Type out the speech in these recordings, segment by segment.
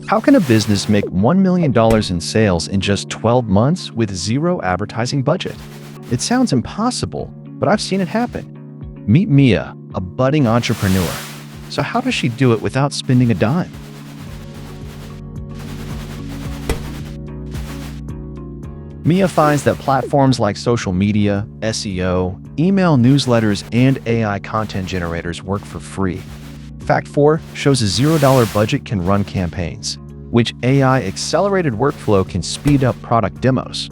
How can a business make $1 million in sales in just 12 months with zero advertising budget? It sounds impossible, but I've seen it happen. Meet Mia, a budding entrepreneur. So how does she do it without spending a dime? Mia finds that platforms like social media, SEO, email newsletters, and AI content generators work for free. Fact 4 shows a $0 budget can run campaigns, which AI-accelerated workflow can speed up product demos.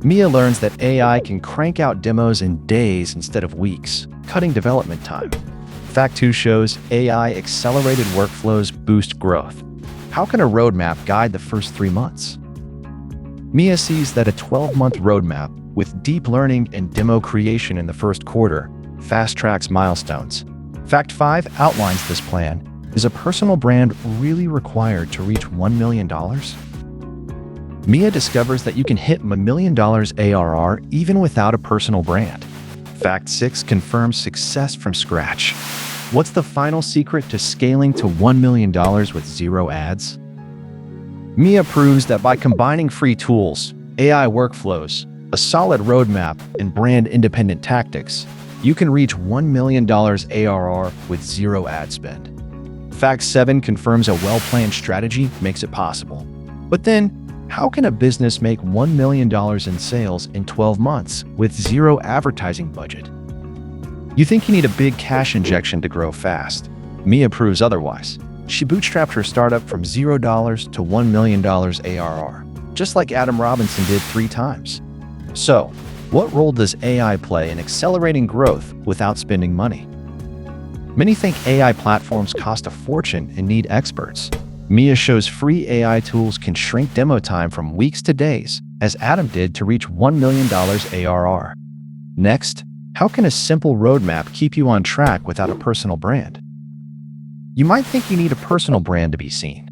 Mia learns that AI can crank out demos in days instead of weeks, cutting development time. Fact 2 shows AI-accelerated workflows boost growth. How can a roadmap guide the first 3 months? Mia sees that a 12-month roadmap with deep learning and demo creation in the first quarter fast-tracks milestones. Fact 5 outlines this plan. Is a personal brand really required to reach $1 million? Mia discovers that you can hit $1 million ARR even without a personal brand. Fact 6 confirms success from scratch. What's the final secret to scaling to $1 million with zero ads? Mia proves that by combining free tools, AI workflows, a solid roadmap, and brand-independent tactics, you can reach $1 million ARR with zero ad spend. Fact 7 confirms a well-planned strategy makes it possible. But then, how can a business make $1 million in sales in 12 months with zero advertising budget? You think you need a big cash injection to grow fast. Mia proves otherwise. She bootstrapped her startup from $0 to $1 million ARR, just like Adam Robinson did 3 times. So, what role does AI play in accelerating growth without spending money? Many think AI platforms cost a fortune and need experts. Mia shows free AI tools can shrink demo time from weeks to days, as Adam did to reach $1 million ARR. Next, how can a simple roadmap keep you on track without a personal brand? You might think you need a personal brand to be seen.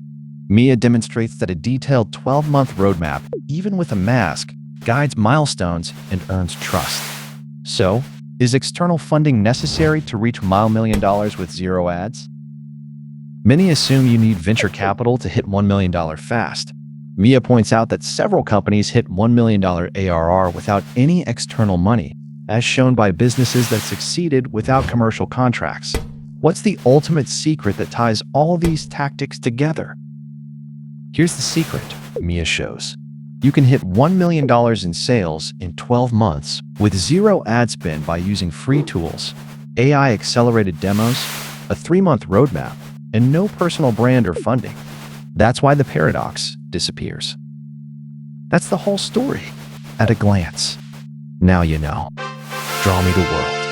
Mia demonstrates that a detailed 12-month roadmap, even with a mask, guides milestones and earns trust. So, is external funding necessary to reach $1 million with zero ads? Many assume you need venture capital to hit $1 million fast. Mia points out that several companies hit $1 million ARR without any external money, as shown by businesses that succeeded without commercial contracts. What's the ultimate secret that ties all these tactics together? Here's the secret, Mia shows. You can hit $1 million in sales in 12 months with zero ad spend by using free tools, AI-accelerated demos, a 3-month roadmap, and no personal brand or funding. That's why the paradox disappears. That's the whole story at a glance. Now you know. Draw me the world.